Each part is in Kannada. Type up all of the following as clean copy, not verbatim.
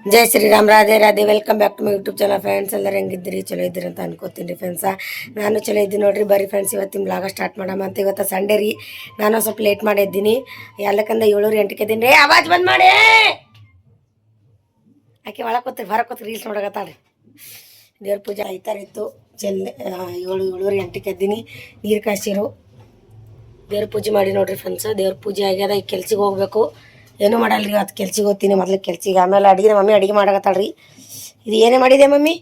Jai Shriram, Radhe Radhe. Welcome back to my YouTube channel friends. ಎಲ್ಲರೂ ಹೆಂಗಿದ್ದೀರಿ? ಚಲೋ ಇದ್ದೀರಿ ಅಂತ ಅನ್ಕೋತೀನಿ ಫ್ರೆಂಡ್ಸ. ನಾನು ಚಲೋ ಇದ್ದೀನಿ ನೋಡ್ರಿ. ಬರ್ರಿ ಫ್ರೆಂಡ್ಸ್, ಇವತ್ತಿನ ಬ್ಲಾಗ ಸ್ಟಾರ್ಟ್ ಮಾಡಮ್ಮ ಅಂತ. ಇವತ್ತು ಸಂಡೇ ರೀ. ನಾನು ಸ್ವಲ್ಪ ಲೇಟ್ ಮಾಡಿದ್ದೀನಿ. ಎಲ್ಲಕ್ಕಂದ 7:08ಕ್ಕೆ ಇದ್ದೀನಿ ರೀ. ಆವಾಜ್ ಬಂದ್ ಮಾಡಿ. ಆಕೆ ಒಳಗೆ ಕೂತ್ರಿ, ಹೊರಗೆ ಕೂತ್ರಿ, ರೀಲ್ಸ್ ನೋಡಕತ್ತಾಳ್ರಿ. ದೇವ್ರ ಪೂಜೆ ಆಯ್ತಾರಿತ್ತು. 7:08ಕ್ಕೆ ಎದ್ದೀನಿ. ನೀರು ಕಾಸಿರು, ದೇವ್ರ ಪೂಜೆ ಮಾಡಿ ನೋಡ್ರಿ ಫ್ರೆಂಡ್ಸ್. ದೇವ್ರ ಪೂಜೆ ಆಗ್ಯದ. ಈಗ ಕೆಲ್ಸಿಗೆ ಹೋಗ್ಬೇಕು. ಏನೂ ಮಾಡಲ್ರಿ, ಅದು ಕೆಲ್ಸಿಗೆ ಹೋಗ್ತೀನಿ. ಮೊದಲು ಕೆಲ್ಸಿಗೆ, ಆಮೇಲೆ ಅಡುಗೆ ಮಮ್ಮಿ ಅಡುಗೆ ಮಾಡಕತ್ತಾಳ್ರಿ. ಇದು ಏನೇ ಮಾಡಿದೆ ಮಮ್ಮಿ?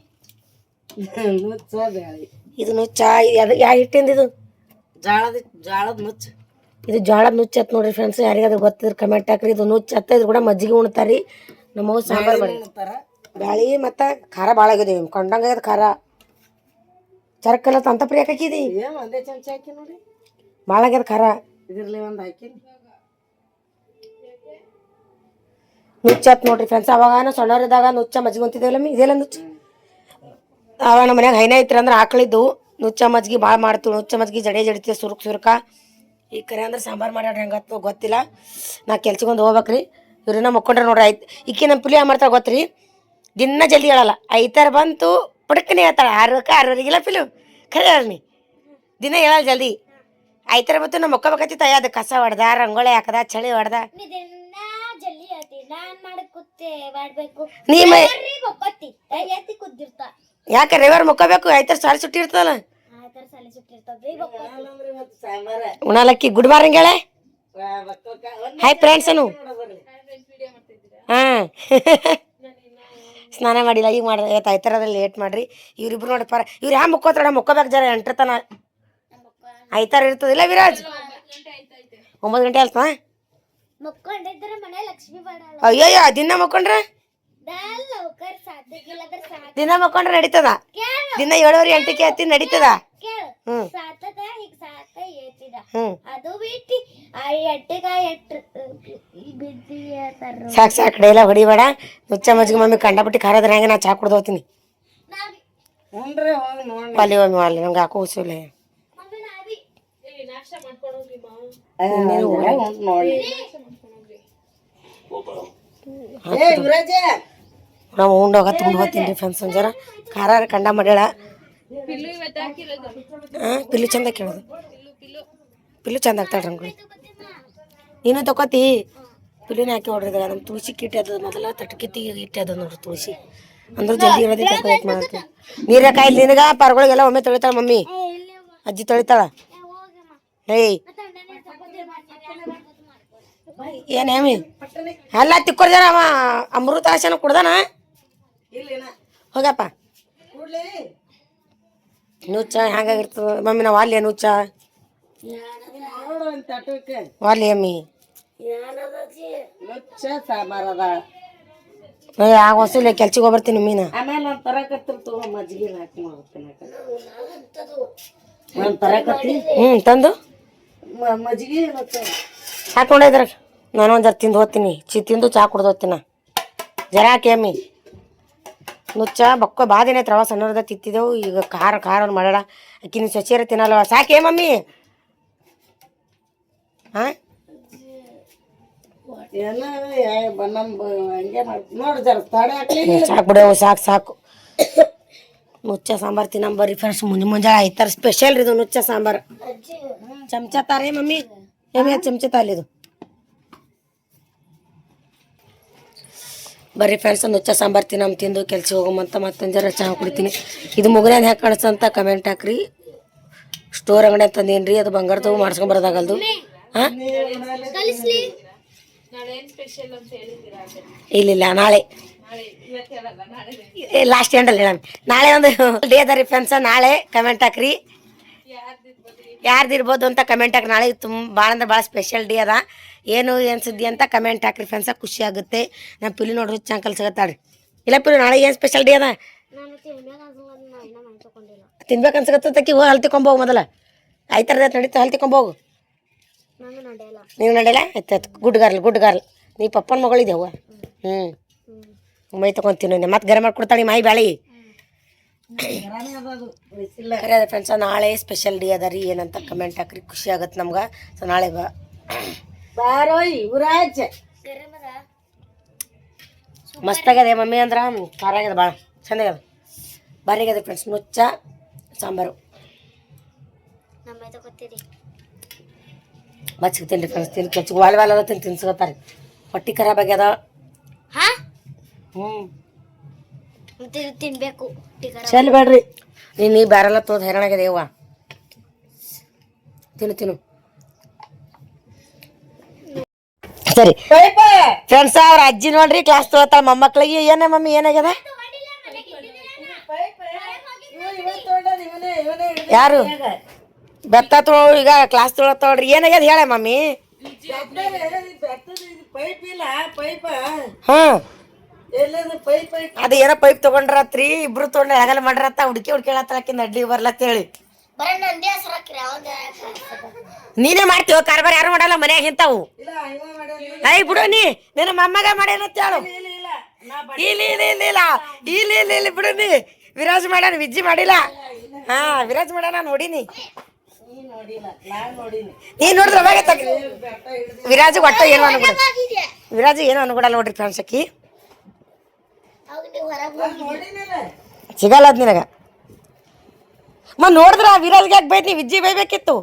ಇದು ನುಚ್ಚ. ಅದು ಯಾವ ಹಿಟ್ಟಿಂದ? ಇದು ಜೋಳದ ನುಚ್ಚು. ಇದು ಜೋಳದ ನುಚ್ಚು ಹತ್ ನೋಡ್ರಿ ಫ್ರೆಂಡ್ಸ್. ಯಾರಿಗಾದ್ರೂ ಗೊತ್ತಿದ್ರೆ ಕಮೆಂಟ್ ಹಾಕ್ರಿ. ಇದು ನುಚ್ಚು ಹತ್ತ. ಇದು ಕೂಡ ಮಜ್ಜಿಗೆ ಉಣ್ತಾರ್ರಿ. ನಮ್ಮವು ಸಾಂಬಾರು ಮಾಡಿ ಬ್ಯಾಳಿ ಮತ್ತು ಖಾರ ಭಾಳ ಆಗಿದೆವು. ಕೊಂಡಂಗಾಗ್ಯದ ಖಾರ. ಚರಕಲ್ಲ ಅಂತ ಪ್ರಿಯ ಹಾಕಿದಿ. ಒಂದೇ ಚಮಚ ಹಾಕಿ ನೋಡಿ. ಭಾಳ ಆಗ್ಯದ ಖಾರ. ಇದ್ರಲ್ಲಿ ಒಂದು ಹಾಕಿ ನುಚ್ಚ ಹತ್ ನೋಡ್ರಿ ಫ್ರೆಂಡ್ಸ್. ಅವಾಗ ನಾವು ಸಣ್ಣವರಿದ್ದಾಗ ನುಚ್ಚ ಮಜ್ಜಿಗೆ ಅಂತಿದ್ದೇವಲ್ಲ, ಇದೆಲ್ಲ ನುಚ್ಚು. ಅವಾಗ ನಮ್ಮ ಮನ್ಯಾಗ ಹೈನ ಐತ್ರಿ ಅಂದ್ರೆ ಆಕಳಿದ್ದು. ನುಚ್ಚ ಮಜ್ಜಿಗೆ ಭಾಳ ಮಾಡ್ತೀವಿ. ನುಚ್ಚ ಮಜ್ಜಿಗೆ ಜಡೆ ಜಡಿತೀವಿ, ಸುರುಕ. ಈ ಕರೆ ಅಂದ್ರೆ ಸಾಂಬಾರು ಮಾಡ್ಯಾಡ್ರಿ. ಹೆಂಗತ್ತು ಗೊತ್ತಿಲ್ಲ. ನಾ ಕೆಲ್ಸಗೊಂದು ಹೋಗ್ಬೇಕ್ರಿ. ಇವ್ರನ್ನ ಮಕ್ಕೊಂಡ್ರೆ ನೋಡ್ರಿ. ಆಯ್ತು ಈಕೆ ನಮ್ಮ ಪುಲಿ ಮಾಡ್ತಾಳೆ ಗೊತ್ತ್ರಿ. ದಿನ ಜಲ್ದಿ ಹೇಳಲ್ಲ. 5 ಬಂತು ಪುಡಕ್ಕನೆ ಹೇಳ್ತಾಳೆ. 6ಕ್ಕೆ 6:30ಗಿಲ್ಲ ಪಿಲು ಖರೆ ಹೇಳಿ. ದಿನ ಹೇಳಲ್ಲ ಜಲ್ದಿ. 5 ಬಂತು ನಮ್ಮ ಮಕ್ಕೋಬೇಕತ್ತಿತ್ತ. ಅದು ಕಸ ಹೊಡ್ದ, ರಂಗೋಳಿ ಹಾಕದ, ಚಳಿ ಹೊಡ್ದ. ಯಾಕೆ ರವಿವಾರ ಮುಕ್ಕೋಬೇಕು? 5 ಸಾಲಿ ಸುಟ್ಟಿ ಇರ್ತದಲ್ಲ. ಉಣಾಲಕ್ಕಿ. ಗುಡ್ ಮಾರ್ನಿಂಗ್ ಹೇಳೆ. ಹಾಯ್ ಫ್ರೆಂಡ್ಸ್ ಅನು. ಹಾಂ ಸ್ನಾನ ಮಾಡಿಲ್ಲ, ಈಗ ಮಾಡ್ದೆ. ಇವತ್ತು 5 ಲೇಟ್ ಮಾಡ್ರಿ. ಇವ್ರಿಬ್ರು ನೋಡಿ ಪರ. ಇವ್ರು ಯಾವ ಮುಕ್ಕೋತಾರ? ಮುಕ್ಕೋಬೇಕು ಜರ 8 ತನ. 5 ಇರ್ತದಿಲ್ಲ ವಿರಾಜ್? 9 ಗಂಟೆ ಆಲ್ತಾ? ಅಯ್ಯಯ್ಯ, ದಿನ ಮಕ್ಕೊಂಡ್ರೆ ನಡೀತದ. ದಿನ 7:08ಕ್ಕೆ ಹತ್ತಿ ನಡೀತದ. ಸಾಕು ಡೈಲ ಹೊಡಿಬೇಡ. ನುಚ್ಚ ಮಜ್ಜಿಗೆ ಮಮ್ಮಿ ಕಂಡಬಿಟ್ಟು ಖಾರದ್ರ ಹೆಂಗೆ. ನಾ ಚಾ ಕುಡ್ದು ಹೋಗ್ತೀನಿ. ಅಲ್ಲಿ ಒಮ್ಮೆ ಅಲ್ಲಿ ನಂಗೆ ಹಾಕೋ ಹುಸಿಲ್ಲ. ನಾವು ಉಂಡೋಗ ತುಂಬ ಹೋಗ್ತೀನಿ ರೀ ಫ್ರೆಂಡ್ಸ್. ಒಂದು ಜರ ಖಾರ ಕಂಡ ಮಾಡ್ಯಾಳ. ಪಿಲ್ಲು ಚಂದ ಕೇಳೋದು. ಪಿಲ್ಲು ಚಂದ ಆಗ್ತಾಳೆ ರಂಗೋಳಿ. ನೀನು ತಗೋತಿ. ಪಿಲ್ಲಿನ ಹಾಕಿ ಹೊಡ್ರಿದಾಗ ನಮ್ಮ ತುಳಸಿ ಕಿಟ್ಟಿ ಅದ. ಮೊದಲ ತಟ್ಕಿತ್ತಿ ಇಟ್ಟಿ ಅದ ನೋಡ್ರಿ ತುಳಸಿ. ಅಂದ್ರೆ ಜಲ್ದಿ ಇರೋದೇ ತಗೋತ್ ಮಾಡ್ತೀನಿ. ನೀರೇ ಕಾಯಿಲ್ ನಿನಗ ಪರ್ಗಳಿಗೆಲ್ಲ ಒಮ್ಮೆ ತೊಳಿತಾಳೆ ಮಮ್ಮಿ. ಅಜ್ಜಿ ತೊಳಿತಾಳ. ಏಯ್ ಏನೇಮಿ ಎಲ್ಲ ತಿಕ್ಕೋರ್ ಜನ. ಅಮೃತ ಆಶನ ಕುಡ್ದಾನ. ಹೋಗಪ್ಪ. ನುಚ್ಚ ಹೆಂಗಾಗಿರ್ತದ ಮಮ್ಮಿ? ನಾವು ಅಲ್ಲಿ ನುಚ್ಚ ವಾಲಿ ಅಮ್ಮಿ ಆಗ ಹೊಸಲಿ ಕೆಲ್ಸಿಗೆ ಹೋಗ್ಬರ್ತೀನಿ ಮೀನ. ತಂದು ಮಜ್ಜಿಗೆ ಹಾಕೊಂಡಿದ್ರ ನಾನು ಒಂದು ಜರ ತಿಂದು ಹೋಗ್ತೀನಿ. ತಿಂದು ಚಾ ಕುಡ್ದು ಹೋಗ್ತೀನ. ಜರ ಹಾಕಿ ಅಮ್ಮಿ. ನುಚ್ಚ ಬಕ್ಕೋ ಭಾಳ ದಿನ ಐತ್ರವ. ಸಣ್ಣವ್ರದ ತಿತ್ತಿದ್ದೆವು. ಈಗ ಖಾರ ಮಾಡ್ಯಾಳ. ಅಕ್ಕಿ ನೀವು ಸೊಸೆಯರ ತಿನ್ನಲ್ವ? ಸಾಕೇ ಮಮ್ಮಿ? ಹಾಂ ಸಾಕು ಬಿಡವು, ಸಾಕು. ನುಚ್ಚ ಸಾಂಬಾರು ತಿನ್ನಂಬರ್ರಿ ಫ್ರೆಂಡ್ಸ್. ಮುಂಜಾನೆ 5 ಸ್ಪೆಷಲ್ ರೀ ಇದು ನುಚ್ಚ ಸಾಂಬಾರು. ಚಮಚ ತಾರೆ ಮಮ್ಮಿ. ಮಮ್ಮಿ ಅದು ಚಮಚ ತಾಲಿದು. ಬರ್ರಿ ಫ್ರೆಂಡ್ಸ್, ನುಚ್ಚ ಸಾಂಬಾರು ತಿಂದು ಕೆಲ್ಸ ಹೋಗಮ್ಮಂತ ಮತ್ತೊಂದು ಜರ ಚಹಾ ಕುಡಿತೀನಿ. ಇದು ಮುಗನ್ಯಾಗ ಹ್ಯಾಕೆ ಕಾಣಿಸ್ತಂತ ಕಮೆಂಟ್ ಹಾಕ್ರಿ. ಸ್ಟೋರ್ ಅಂಗಡಿ ಅಂತಂದೇನು ರೀ. ಅದು ಬಂಗಾರದವು ಮಾಡ್ಸ್ಕೊಂಬರೋದಾಗಲ್ದು. ಹಾಂ ಇಲ್ಲ ನಾಳೆ ಲಾಸ್ಟ್ ಎಂಡಲ್ಲಿ ಹೇಳ. ನಾಳೆ ಒಂದು ಡೇ ಅದ ರೀ ಫ್ರೆಂಡ್ಸ. ನಾಳೆ ಕಮೆಂಟ್ ಹಾಕ್ರಿ ಯಾರ್ದಿರ್ಬೋದು ಅಂತ ಕಮೆಂಟ್ ಹಾಕ್ರಿ. ನಾಳೆ ಭಾಳ ಅಂದ್ರೆ ಭಾಳ ಸ್ಪೆಷಲ್ ಡೇ ಅದ. ಏನು ಸುದ್ದಿ ಅಂತ ಕಮೆಂಟ್ ಹಾಕ್ರಿ ಫ್ರೆಂಡ್ಸ. ಖುಷಿ ಆಗುತ್ತೆ. ನಮ್ಮ ಪಿಲಿ ನೋಡ್ರಿ ಚಾಂಕಲ್ ಸಿಗತ್ತಾಳ್ರಿ. ಇಲ್ಲ ಪಿಲಿ ನಾಳೆ ಏನು ಸ್ಪೆಷಲ್ ಡೇ ಅದ? ತಿನ್ಬೇಕು ಅನ್ಸಕತ್ತಕ್ಕಿ ಹೋಗಿ ಹಲ್ ತಿಕ್ಕೊಂಬೋಗು ಮೊದಲ. 5 ನಡೀತಾ ಹಲ್ ತಿಕ್ಕೊಂಬೋಗು. ನೀವು ನಡೆಯಲ್ಲ? ಆಯ್ತು. Good girl. ನೀ ಪಪ್ಪನ ಮಗಳಿದ್ದೆವು. ಮೈ ತೊಗೊಂತೀನಿ. ಮತ್ತೆ ಗರಂ ಮಾಡ್ಕೊಡ್ತಾಳೆ ಮೈ ಬ್ಯಾಳಿ. ಖರೆ ಅದ ಫ್ರೆಂಡ್ಸ. ನಾಳೆ ಸ್ಪೆಷಲ್ ಡೇ ಅದ ರೀ. ಏನಂತ ಕಮೆಂಟ್ ಹಾಕ್ರಿ. ಖುಷಿ ಆಗತ್ತೆ ನಮ್ಗೆ. ಸೊ ನಾಳೆ ಮಸ್ತಾಗ್ಯದೆ ಮಮ್ಮಿ ಅಂದ್ರೆ ಖಾರ ಆಗ್ಯದ ಭಾಳ ಚಂದಾಗ್ಯದ ಭಾರಿ ಆಗ್ಯದ ಫ್ರೆಂಡ್ಸ್ ನುಚ್ಚ ಸಾಂಬಾರು ಮಚ್ಚಿಗೆ ಫ್ರೆಂಡ್ಸ್ ತಿನ್ ಕೆಚ್ಚು ವಾಲ ತಿನ್ಸ್ಕೊತಾರೆ ಹೊಟ್ಟೆ ಖರಾಬ್ ಆಗ್ಯದ ತಿನ್ಬೇಕು ಚೆಲ್ ಬೇಡ್ರಿ ನೀನು ಬ್ಯಾರೆಲ್ಲ ತೋದ್ ಹೈರಾಣ ಆಗ್ಯದ ಯವ್ವ ತಿನ್ನು ಸರಿ ಫ್ರೆಂಡ್ಸ್ ಅವ್ರ ಅಜ್ಜಿ ನೋಡ್ರಿ ಕ್ಲಾಸ್ ತೊಗೊತಾಳ ಮೊಮ್ಮಕ್ಳಿಗೆ ಏನ ಮಮ್ಮಿ ಏನಾಗ್ಯದ ಯಾರು ಬೆತ್ತ ತೊಳೋ ಈಗ ಕ್ಲಾಸ್ ತೊಗೊಳತ್ತವ್ರಿ ಏನಾಗ್ಯದ ಹೇಳ ಮಮ್ಮಿ ಹಾ ಅದ ಏನೋ ಪೈಪ್ ತಗೊಂಡ್ರತ್ರಿ ಇಬ್ರು ತೊಗೊಂಡ್ರ ಆಗಲ್ಲ ಮಾಡ್ರತ್ತ ಹುಡ್ಕೇಳತ್ತಾಕಿಂದ ಅಡ್ಡಿ ಬರ್ಲತ್ತೇಳಿ ನೀನೇ ಮಾಡ್ತೀವ ಕಾರ್ಬಾರ್ ಯಾರು ಮಾಡಲ್ಲ ಮನ್ಯಾಗ ಇಂತಾವು ಐ ಬಿಡು ನಿನ್ನ ಮೊಮ್ಮಗ ಮಾಡ್ಯಾನತ್ತ ಹೇಳು ಇಲ್ಲ ಬಿಡು ವಿರಾಜ್ ಮಾಡ್ಯಾನ ವಿಜ್ಜಿ ಮಾಡಿಲ್ಲ ಹಾ ವಿರಾಜ್ ಮಾಡ್ಯಾನ ನೋಡಿನಿ ನೀನ್ ನೋಡಿದ್ರ ವಿರಾಜ್ ಒಟ್ಟ ಏನು ಅನ್ಬಿಡ ವಿರಾಜ್ ಏನು ಅನ್ಕೊಡಲ್ಲ ನೋಡ್ರಿ ಫ್ರೆಂಡ್ಸ್ ಅಕ್ಕಿ ಸಿಗಲ್ಲ ಅದ್ ನಿನಗ ನೋಡಿದ್ರ ವಿರಾಜ್ಗೆ ಯಾಕೆ ಬೈತ್ ನೀವ್ ವಿಜ್ಜಿ ಬೈಬೇಕಿತ್ತು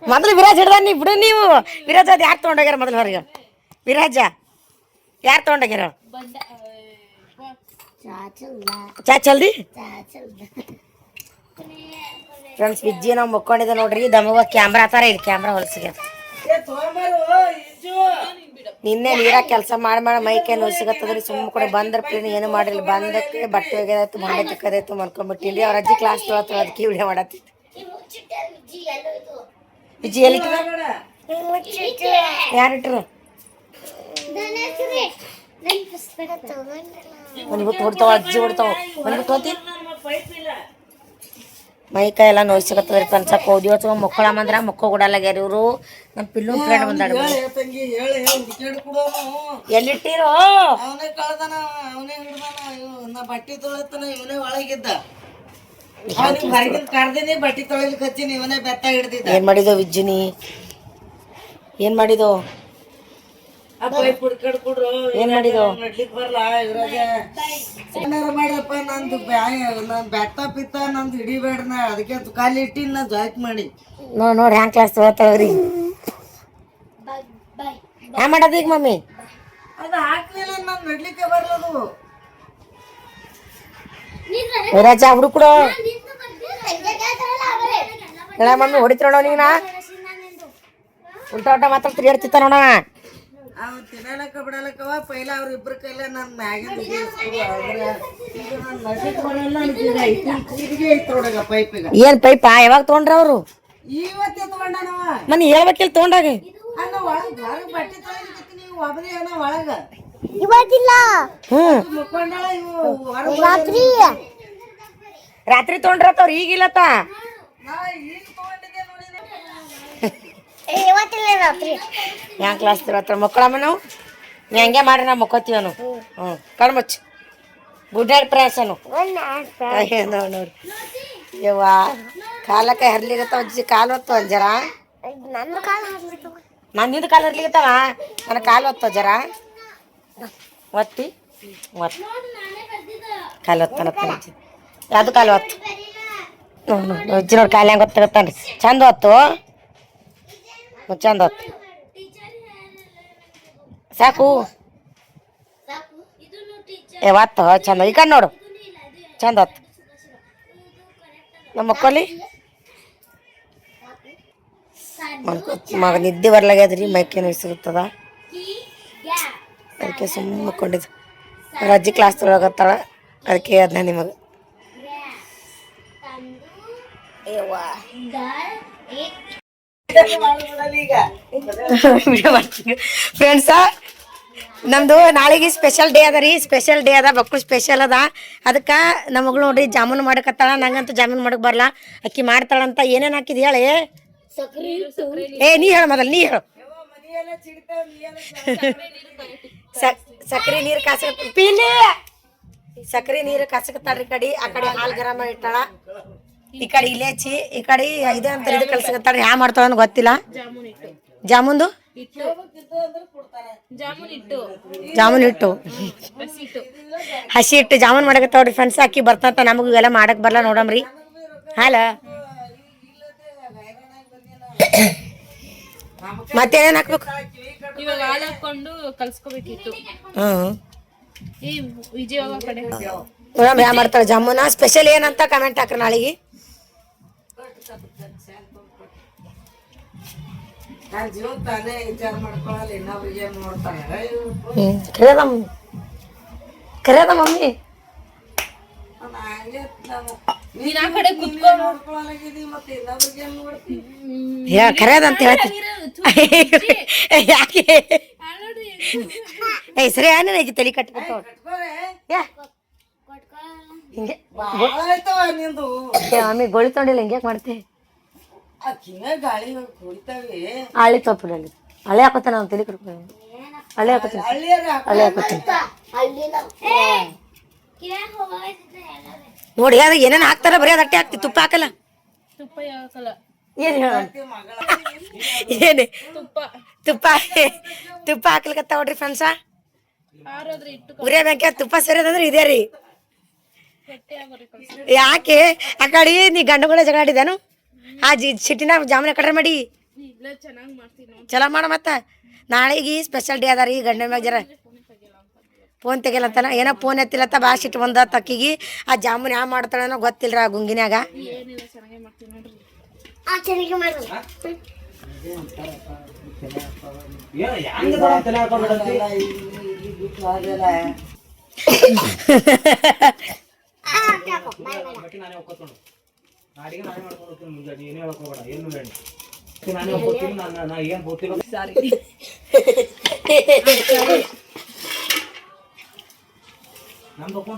ಮೊದಲು ವಿರಾಜ್ ಹಿಡ್ದ ನೀ ಬಿಡು ನೀವು ವಿರಾಜ್ ಅದ್ ಯಾರು ತೊಗೊಂಡೋಗ್ಯಾರ ಮೊದಲು ಹೊರಗೆ ವಿರಾಜ ಯಾರು ತೊಗೊಂಡೋಗ್ಯಾರ ಚಾ ಚಲ್ದಿ ಫ್ರೆಂಡ್ಸ್ ವಿಜ್ಜಿ ನಾವು ಮುಕ್ಕೊಂಡಿದ್ದೆ ನೋಡ್ರಿ ದಮಗ ಕ್ಯಾಮ್ರಾ ತರ ಇದು ಕ್ಯಾಮ್ರಾ ಹೊಲಸಿಗೆ ನಿನ್ನೆ ನೀರಾಗ ಕೆಲಸ ಮಾಡಿ ಮೈಕೈ ನೋಸಿಗತ್ತದ್ರಿ ಸುಮ್ಮ ಕೂಡ ಬಂದ್ರ ಪ್ಲೇನ್ ಏನು ಮಾಡಿಲ್ಲ ಬಂದಕ್ಕೆ ಬಟ್ಟೆ ಒಗೆದಾಯ್ತು ಭಾಂಡೆ ತಿಕ್ಕದಾಯ್ತು ಮಲ್ಕೊಂಡ್ಬಿಟ್ಟಿನ್ರಿ ಅವ್ರ ಅಜ್ಜಿ ಕ್ಲಾಸ್ ತೊಳತ್ತ ಅದಕ್ಕೆ ವಿಡಿಯೋ ಮಾಡತ್ತಿತ್ತು ವಿಜ್ಜಿ ಎಲ್ಲಿ ಯಾರಿಟ್ರು ಮನ್ಬಿಟ್ಟು ಹೊಡ್ತಾವ ಅಜ್ಜಿ ಹೊಡ್ತಾವ ಮನ್ಬಿಟ್ಟು ಹೋತಿ ಮೈಕೈ ಎಲ್ಲ ನೋಯ್ಸಕತ್ತದ್ರಿ ಫ್ರೆಂಡ್ಸಕ್ಕೆ ಹೋದಿ ಹೊತ್ತು ಮಕ್ಕಳಮ್ಮಂದ್ರ ಮಕ್ಕಳು ಕೊಡಲ್ಲಾಗ್ಯಾರ ಇವರು ನಮ್ಮ ಪಿಲ್ಲು ಫ್ರೆಂಡ್ ಬಂದಾಡ ಎಲ್ಲಿಟ್ಟಿರೋ ಅವನೇ ಕಳ್ದಾನ ಅವನೇ ಹಿಡ್ದಾನ ಬಟ್ಟೆ ತೊಳತನ ಇವನೇ ಒಳಗಿದ್ದ ಹೊರಗಿನ ಕರ್ದಿನಿ ಬಟ್ಟೆ ತೊಳಿಲಿಕ್ಕೆ ಹಚ್ಚಿನಿ ಇವನೇ ಬೆತ್ತ ಹಿಡ್ದಿದ್ದ ಏನ್ ಮಾಡಿದೋ ವಿಜ್ಜುನಿ ಏನ್ ಮಾಡಿದೋ ಏನ್ ಮಾಡಿದೋ ನಡ್ಲಿಕ್ ಬರ್ಲಾ ಇದ್ರಾಗ ಏನಾರ ಮಾಡ್ರಪ್ಪ ನಂದು ನನ್ ಬೆತ್ತ ಪಿತ್ತ ನಂದು ಹಿಡಿಬೇಡ್ನ ಅದಕ್ಕೆ ಕಾಲಿ ಇಟ್ಟಿನ ನಾ ಜಾಯ್ಟ್ ಮಾಡಿ ನೋಡಿ ಹ್ಯಾಂಗ್ ಕ್ಲಾಸ್ ತೊಗೊತಾವ್ರಿ ಹ್ಯಾಂಗ ಮಾಡೋದು ಈಗ ಮಮ್ಮಿ ಅದು ಹಾಕ್ಲಿಲ್ಲ ನಾನು ನಡ್ಲಿಕ್ಕೆ ಬರ್ಲದು ವಿರಾಜ ಹುಡುಕ್ಬಿಡು ಹೇಳ ಮಮ್ಮಿ ಹೊಡಿತಿರೋಣ ನೀನ ಉಲ್ಟಾ ಮಾತಾಡ್ತೀರಿ ಹೇಳ್ತಿತ್ತ ನೋಡ ಅವ್ ತಿನ್ನಲಕ್ಕ ಬಿಡಲಕ್ಕವ ಪೈಲ ಅವ್ರ ಇಬ್ರ ಕೈಲ ನನ್ ಮ್ಯಾಗಿಂದ ಪೈಪಿಗ ಏನ್ ಪೈಪ ಯಾವಾಗ ತೊಗೊಂಡ್ರ ಅವ್ರು ಇವತ್ತೇ ತಗೊಂಡನವ ಮನಿ ಹೇಳ್ಬೇಕಿಲ್ ತೊಗೊಂಡಾಗ ಅನ್ನ ಒಳಗ ಬಟ್ಟೆ ತೊಳಿಲಿಕ್ಕೆ ನೀವು ಒಬ್ಬನೇ ಏನೋ ಒಳಗ ಇವತ್ತಿಲ್ಲ ಮುಕ್ಕೊಂಡಾಳ ಇವು ರಾತ್ರಿ ರಾತ್ರಿ ತೊಗೊಂಡ್ರತ್ತವ್ರು ಈಗಿಲ್ಲತ್ತ ನಾ ಈಗ ತಗೊಂಡಿದ್ದೆ ನೋಡಿ ಇವತ್ತಿಲ್ಲ ರಾತ್ರಿ ಯಾವ ಕ್ಲಾಸ್ ತಿರತ್ರ ಮಕ್ಕಳಮ್ಮ ನಾವು ನೀ ಹಂಗೆ ಮಾಡ್ರಿ ನಾವು ಮಕ್ಕೋತೀವನು ಕಣ್ಮುಚ್ಚು ಗುಡ್ ನೈಟ್ ಪ್ರಯಾಸನು ನೋಡಿ ಯವ್ವ ಕಾಲಕ್ಕೆ ಹರ್ಲಿಗತ್ತಾವ ಅಜ್ಜಿ ಕಾಲು ಹೊತ್ತು ಜರ ನಂದು ಕಾಲ ಹಾಕ್ಲಿಕ್ಕೆ ನಂದಿದ್ದು ಕಾಲು ಹರ್ಲಿಗತ್ತಾವ ನನ್ನ ಕಾಲು ಹೊತ್ತು ಜರ ಒತ್ತಿ ಒತ್ತು ಕಾಲು ಹೊತ್ತನತ್ತ ಅಜ್ಜಿ ಯಾವುದು ಕಾಲು ಹೊತ್ತು ಅಜ್ಜಿ ನೋಡಿ ಕಾಲು ಹೆಂಗೆ ಗೊತ್ತಾಗತ್ತಾನ್ರಿ ಚಂದ ಹೊತ್ತು ಚಂದ ಹೊತ್ತು ಸಾಕು ಒತ್ತು ಚಂದ ಈ ಕಡೆ ನೋಡು ಚಂದ ಹೊತ್ತು ನಮ್ಮ ಮಕ್ಕಳಿ ಮಗ ನಿದ್ದೆ ಬರ್ಲಾಗ್ಯದ್ರಿ ಮೈಕೇನು ಸಿಗುತ್ತದ ಅದಕ್ಕೆ ಸುಮ್ಮನೆ ಮಕ್ಕೊಂಡಿದ್ದು ಅವ್ರ ಅಜ್ಜಿ ಕ್ಲಾಸ್ ತೊಳಗತ್ತಾಳ ಅದಕ್ಕೆ ಅದನ್ನ ನಿಮಗೆ ಫ್ರೆಂಡ್ಸ ನಮ್ದು ನಾಳೆಗೆ ಸ್ಪೆಷಲ್ ಡೇ ಅದ ರೀ ಸ್ಪೆಷಲ್ ಡೇ ಅದ ಮಕ್ಕಳು ಸ್ಪೆಷಲ್ ಅದ ಅದಕ್ಕೆ ನಮ್ಮ ಮಗಳು ನೋಡ್ರಿ ಜಾಮೂನು ಮಾಡಕತ್ತಾಳ ನಂಗಂತೂ ಜಾಮೂನು ಮಾಡಕ್ ಬರಲ್ಲ ಅಕ್ಕಿ ಮಾಡ್ತಾಳಂತ ಏನೇನು ಹಾಕಿದ್ ಹೇಳಿ ನೀ ಹೇಳ ಮೊದಲು ನೀ ಹೇಳು ಸಕ್ರೆ ನೀರು ಕಾಸ ಪೀಲಿ ಸಕ್ರೆ ನೀರು ಕಾಸಕತ್ತಾಳ್ರಿ ಆ ಕಡೆ ಹಾಲು ಗರಂ ಇಟ್ಟಾಳ ಈ ಕಡೆ ಇಲೇಚಿ ಈ ಕಡೆ ಇದೆ ಅಂತ ಇದು ಕಲ್ಸಕತ್ತಾಳ್ರಿ ಯಾ ಮಾಡ್ತಾಳ ಗೊತ್ತಿಲ್ಲ ಜಾಮೂನ್ದು ಜಾಮೂನ್ ಹಿಟ್ಟು ಹಸಿ ಹಿಟ್ಟು ಜಾಮೂನ್ ಮಾಡಕತ್ತಾವ್ರಿ ಫ್ರೆಂಡ್ಸ್. ಅಕ್ಕಿ ಬರ್ತಂತ ನಮಗೂ ಇವೆಲ್ಲ ಮಾಡಕ್ ಬರಲ್ಲ ನೋಡಮ್ರಿ. ಹಾಲ ಮತ್ತೇನೇನು ಹಾಕ್ಬೇಕು? ಇವಾಗ ಹಾಲು ಹಾಕೊಂಡು ಕಲ್ಸ್ಕೋಬೇಕಿತ್ತು. ಈ ವಿಜಯವಾಗ ಕಡೆ ನೋಡಮ್ ಯಾ ಮಾಡ್ತಾಳೆ ಜಾಮೂನ. ಸ್ಪೆಷಲ್ ಏನಂತ ಕಮೆಂಟ್ ಹಾಕ್ರಿ ನಾಳೆಗೆ. ನನ್ನ ಜೀವ ತಾನೇ ವಿಚಾರ ಮಾಡ್ಕೊಳಲ್ಲ, ಇನ್ನೊಬ್ರಿಗೆ ನೋಡ್ತಾಳೆ. ಕರೆಯದ ಮಮ್ಮಿ ನೀನ್ ಆ ಕಡೆ ಕುತ್ಕೊಂಡು ನೋಡ್ಕೊಳಲಾಗಿದಿ, ಮತ್ತೆ ಇನ್ನೊಬ್ರಿಗೆ ನೋಡ್ತೀನಿ. ಕರೆಯದಂತ ಹೇಳ್ತೀನಿ. ಯಾಕೆ ಸರಿ ನನಗೆ ತಲೆ ಕಟ್ಕೊತಾವ ಹಿಂಗೆ ಆಯ್ತವ ನಿಂದು ಮಮ್ಮಿ ಗೋಳಿ ತೊಗೊಂಡಿಲ್ಲ ಹಿಂಗೆ ಮಾಡ್ತೆ. ಕಿಂಗ ಗಾಳಿ ಕುಡಿತಾವೆ. ಹಳ್ಳಿ ತೊಪ್ಪಲ್ಲಿ ಹಳೆ ಹಾಕೋತಾನೆ ನಾವು ತಲೆ ಕಟ್ಕೊಂಡು ಹಳೆ ಹಾಕೋತೀನಿ ಹಳೆ ಹಾಕೋತೀನಿ ನೋಡಿ. ಅದು ಏನೇನು ಹಾಕ್ತಾರ ಬರೀ ಅದು ಅಟ್ಟೆ ಹಾಕ್ತಿ, ತುಪ್ಪ ಹಾಕಲ್ಲ. ತುಪ್ಪ ಯಾಕಲ್ಲ ಏನು ಹೇಳ ಏನೇ ತುಪ್ಪ ತುಪ್ಪ ಹಾಕ್ಲಿಕತ್ತ ನೋಡ್ರಿ ಫ್ರೆಂಡ್ಸ. ಆರೋದ್ರೆ ಇಟ್ಟು ಉರಿಯ ಬ್ಯಾಂಕ ತುಪ್ಪ ಸೇರೋದಂದ್ರೆ ಇದೇ ರೀ. ಗಟ್ಟಿ ಆಗೋರಿ ಕಲ್ಸಿ. ಯಾಕೆ ಆ ಕಡೆ ನೀ ಗಂಡ ಕೂಡ ಜಗಳ ಆಡಿದೇನು? ಆ ಸಿಟ್ಟಿನ ಜಾಮೂನ ಕಡ್ರೆ ಮಾಡಿ ಇಲ್ಲ ಚೆನ್ನಾಗಿ ಮಾಡ್ತೀನಿ ನೋಡಿ. ಚಲೋ ಮಾಡ. ಮತ್ತೆ ನಾಳೆಗೆ ಸ್ಪೆಷಲ್ ಡೇ ಅದ ರೀ. ಗಂಡ ಮ್ಯಾಗ ಜರ ಫೋನ್ ತೆಗಿಲತ್ತಲ್ಲ, ಏನೋ ಫೋನ್ ಎತ್ತಿಲತ್ತ ಭಾಳ ಸಿಟ್ಟು ಬಂದ ತಕ್ಕಿಗೆ. ಆ ಜಾಮೂನ್ ಯಾವ ಮಾಡ್ತಾಳನೋ ಗೊತ್ತಿಲ್ರ ಆ ಗುಂಗಿನ್ಯಾಗ. ಏನಿಲ್ಲ ಚೆನ್ನಾಗಿ ಮಾಡ್ತೀನಿ ನೋಡ್ರಿ. ಚೆನ್ನಾಗಿ ಮಾಡು.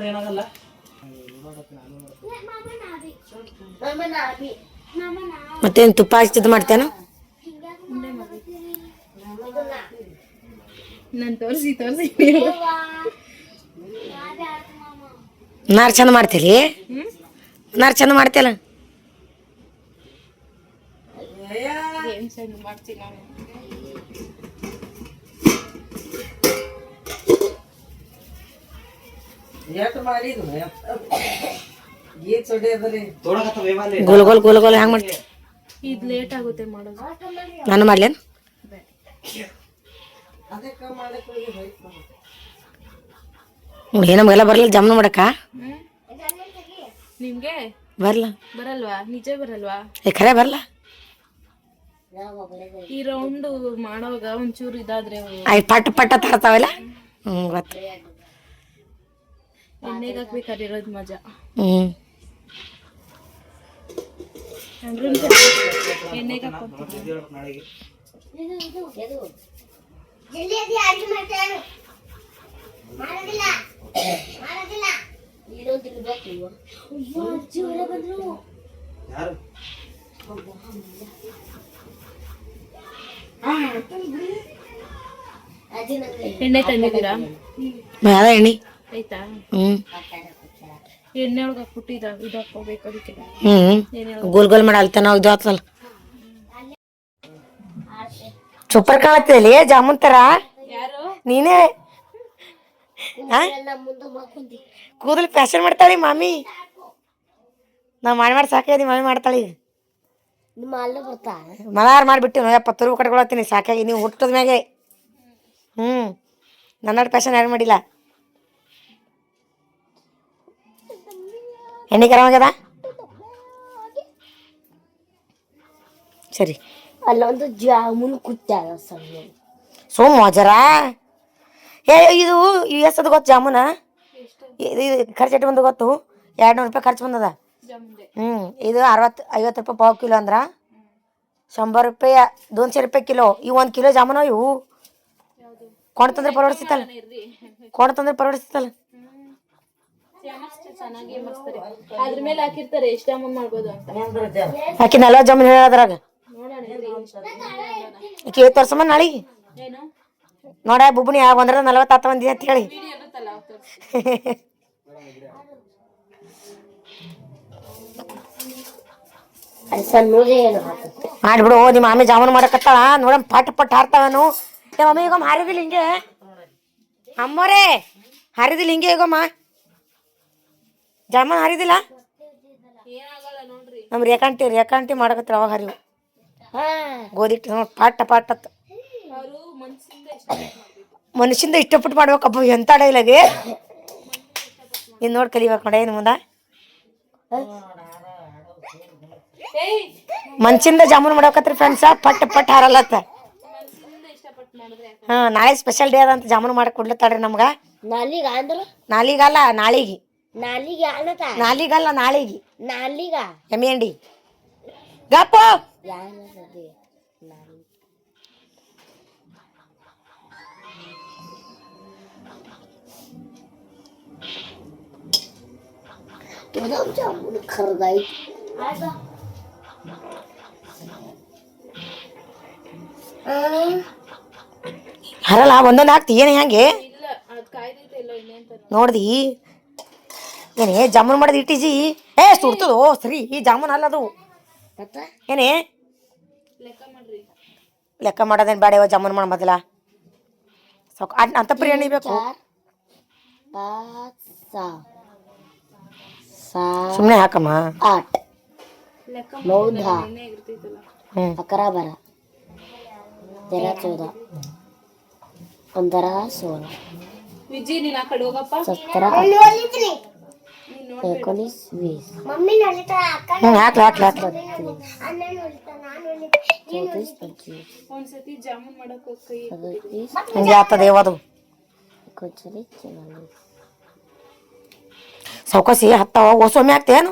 ಏನಾಗಲ್ಲ. ಮತ್ತೇನು ತುಪ್ಪ ಹಚ್ಚಿದ್ದು ಮಾಡ್ತೇನು? ನಾನು ತೋರಿಸಿ ನಾರು ಚಂದ ಮಾಡ್ತೀರಿ? ನಾರು ಚಂದ ಮಾಡ್ತೀಯಲ್ಲ. ಏನ್ ಚಂದ ಮಾಡ್ತೀನಿ ನಾನು. ಎಷ್ಟು ಮಾಡಿದ್ರು ಗೀತ್ ಸೊಡ್ಯದ್ರಿ ಗೋಲ್ ಗೋಲ್ ಗೋಲ್ ಗೋಲ್ ಹೆಂಗೆ ಮಾಡ್ತೀವಿ? ಇದು ಲೇಟ್ ಆಗುತ್ತೆ ಮಾಡೋದು. ನಾನು ಮಾಡ್ಲೇನು? ಅದಕ್ಕೆ ಮಾಡಕ್ಕೆ ಹೋಗಿ ಹೋಯ್ತು. ನಮಗೆಲ್ಲ ಬರಲ್ಲ ಜಾಮೂನ್ ಮಾಡಕ್ಕ. ನಿಮ್ಗೆ ಬರಲ್ಲ. ಬರಲ್ವಾ? ನಿಜ ಬರಲ್ವಾ? ಖರೆ ಬರಲ್ಲ. ಈ ರೌಂಡ್ ಮಾಡೋವಾಗ ಒಂಚೂರು ಇದಾದ್ರೆ ಆಯ್ತು ಪಟ್ಟ ಪಟ್ಟ ತರ್ತಾವಲ್ಲ. ಗೊತ್ತು. ಎಣ್ಣೆಗೆ ಹಾಕ್ಬೇಕಾದ್ರೆ ಇರೋದು ಮಜಾ. ಎಣ್ಣೆಗೆ ಹಾಕ್ಕೊಂತೀನಿ. ಜಲ್ದಿ ಅದಿ ಅಡಿಗೆ ಮಾಡ್ತಾನೆ. ಮಾಡೋದಿಲ್ಲ ಮಾಡೋದಿಲ್ಲ. ಏನೋ ತಿನ್ಬೇಕು. ಅಯ್ಯೋ ಜೋರ ಬಂದ್ರು. ಯಾರು ಎಣ್ಣೆ ತಂದಿದ್ದೀರಾ? ಯಾವ ಎಣ್ಣೆ? ಆಯ್ತಾ? ಹ್ಞೂ ಎಣ್ಣೆ ಒಳಗೆ ಹಾಕ್ಬಿಟ್ಟು ಇದು ಹಾಕ್ಕೋಬೇಕು ಅದಕ್ಕೆ. ಗೋಲ್ ಗೋಲ್ ಮಾಡಲ್ತ ನಾವು ಇದು ಆತಲ್ಲ. ಸೂಪರ್ ಕಾಣತ್ತಿಲ್ಲ ಜಾಮೂನ್ ತರ. ಯಾರು? ನೀನೇ ಕೂದಲು ಫ್ಯಾಷನ್ ಮಾಡ್ತಾಳಿ ಮಾಮಿ. ನಾವು ಮಾಡಿ ಸಾಕಾಗಿ ಮಾಮಿ ಮಾಡ್ತಾಳಿ. ನಿಮ್ಮ ಅಲ್ಲ ಬರ್ತಾ ಮನಾರ್ ಮಾಡಿಬಿಟ್ಟು ಯಪ್ಪ ತುರು ಕಟ್ಕೊಳತ್ತೀನಿ ಸಾಕಾಗಿ. ನೀವು ಹುಟ್ಟದ ಮ್ಯಾಗೆ ನನ್ನ ಫ್ಯಾಷನ್ ಯಾರು ಮಾಡಿಲ್ಲ. ಎಣ್ಣೆ ಗರಂ ಆಗ್ಯದ? ಸರಿ. ಅಲ್ಲೊಂದು ಜಾಮೂನ್ ಕುಟ್ಟಾರ ಸಣ್ಣ. ಸೋಮ ಜರ ಇದು ಎಷ್ಟದು ಗೊತ್ತು ಜಾಮೂನ? ಇದು ಖರ್ಚು ಎಷ್ಟು ಬಂದು ಗೊತ್ತು? 200 ರೂಪಾಯಿ ಖರ್ಚು ಬಂದದ. ಇದು 50 ರೂಪಾಯಿ ಪಾವು ಕಿಲೋ ಅಂದ್ರೆ 100 ರೂಪಾಯಿ 200 ರೂಪಾಯಿ ಕಿಲೋ. ಇವು 1 ಕಿಲೋ ಜಾಮೂನು. ಇವು ಕೊಂಡು ತಂದ್ರೆ ಪರವಡಿಸ್ತಲ್ಲ. ಕೊಂಡು ತಂದ್ರೆ ಪರವಡಿಸ್ತಲ್ಲ. ಚೆನ್ನಾಗಿ ಮಸ್ತಾರೆ. ಅದ್ರ ಮೇಲೆ ಹಾಕಿರ್ತಾರೆ ಎಷ್ಟು ಜಾಮೂನ್ ಮಾಡ್ಬೋದು ಅಂತ. ಆಕಿ 40 ಜಾಮೂನ್ ಹೇಳೋದ್ರಾಗ ಆಕಿ ತೋರ್ಸಮ್ಮ ನಾಳೆಗೆ. ಏನು ನೋಡ ಬುಬ್ಬಣಿ 140 ಆತ ಬಂದಿದೆ ಅಂತ ಹೇಳಿ. ಅದು ಸಣ್ಣದೇ ಏನು ಹಾಕುತ್ತೆ. ಮಾಡ್ಬಿಡು ನಿಮ್ಮ ಮಾಮಿ ಜಾಮೂನು ಮಾಡಕತ್ತಾಳ ನೋಡಮ್ ಪಟ್ ಪಟ್ ಹಾರ್ತಾವನು. ಏ ಮಮ್ಮಿ ಈಗ ಹಾರಿದಿಲ್ಲ ಹಿಂಗೆ ಅಮ್ಮೋರೇ ಹಾರಿದಿಲ್ಲ ಹಿಂಗೆ ಈಗಮ್ಮ ಜಾಮೂನು ಹಾರಿದಿಲ್ಲ ನಮ್ಮ ರೇಖಾಂಟಿ ಮಾಡಕತ್ತಾರ ಅವಾಗ ಹರಿವು ಗೋಧಿ ಹಿಟ್ಟು ನೋಡಿ ಪಾಟ ಪಾಟತ್ ಮನುಷ್ಯಿಂದ ಇಷ್ಟಪಟ್ಟು ಮಾಡ್ಬೇಕಪ್ಪ ಎಂತ ಡೈಲಾಗೆ ಇನ್ನು ನೋಡಿ ಕಲಿಬೇಕು ನೋಡ ಏನು ಮುಂದೆ ಮನ್ಸಿಂದ ಜಾಮೂನು ಮಾಡ್ಬೇಕತ್ರಿ ಫ್ರೆಂಡ್ಸ ಪಟ್ ಪಟ್ ಹಾರಲ್ಲತ್ತ. ಹಾಂ ನಾಳೆ ಸ್ಪೆಷಲ್ ಡೇ ಅದಂತ ಜಾಮೂನು ಮಾಡಕ್ಕೆ ಕೊಡ್ಲತ್ತಾಳ್ರಿ ನಮ್ಗೆ. ನಾಲಿಗ ಅಂದ್ರು ನಾಳಿಗಲ್ಲ ನಾಳೆಗೆ ನಾಲಿಗ ಅನ್ನತ ನಾಳಿಗಲ್ಲ ನಾಳೆಗೆ ನಾಲಿಗ ಎಮ್ಮೆಂಡಿ ಗಪ್ಪ ಯಾನದೆ ನಾಲಿಗ ಗುಲಾಬ್ ಜಾಮೂನ್ ಕರ್ಗಾಯಿ ಹರಲ್ಲ ಒಂದೊಂದು ಹಾಕ್ತಿ ಏನು ಹೆಂಗೆ ನೋಡ್ದಿ ಏನೇ ಜಾಮೂನು ಮಾಡೋದು ಇಟ್ಟಿಜಿ ಏ ಸುಡ್ತದೋ ಸರಿ ಈ ಜಾಮೂನು ಅಲ್ಲ ಅದು ಏನೇ ಲೆಕ್ಕ ಮಾಡೋದೇನು ಬೇಡ ಇವಾಗ ಜಾಮೂನು ಮಾಡಿ ಮೊದಲ ಸಾಕು ಅಂತ ಪ್ರಿಯಾಣಿ ಬೇಕು ಸುಮ್ಮನೆ ಹಾಕಮ್ಮ 8 9 10 11 12 13 14 15 ವಿಜಿ ನೀನ್ ಆ ಕಡೆ ಹೋಗಪ್ಪ 17 19 20 ಒಂದ್ಸತಿ ಜಾಮೂನ್ ಮಾಡಕ್ ಹೋಗಿ ಹಂಗೆ ಆಗ್ತದೆ ಯಾವದು ಸೌಕಸಿ ಹತ್ತಾವ ಹೊಸೊಮ್ಮೆ ಆಗ್ತೇನು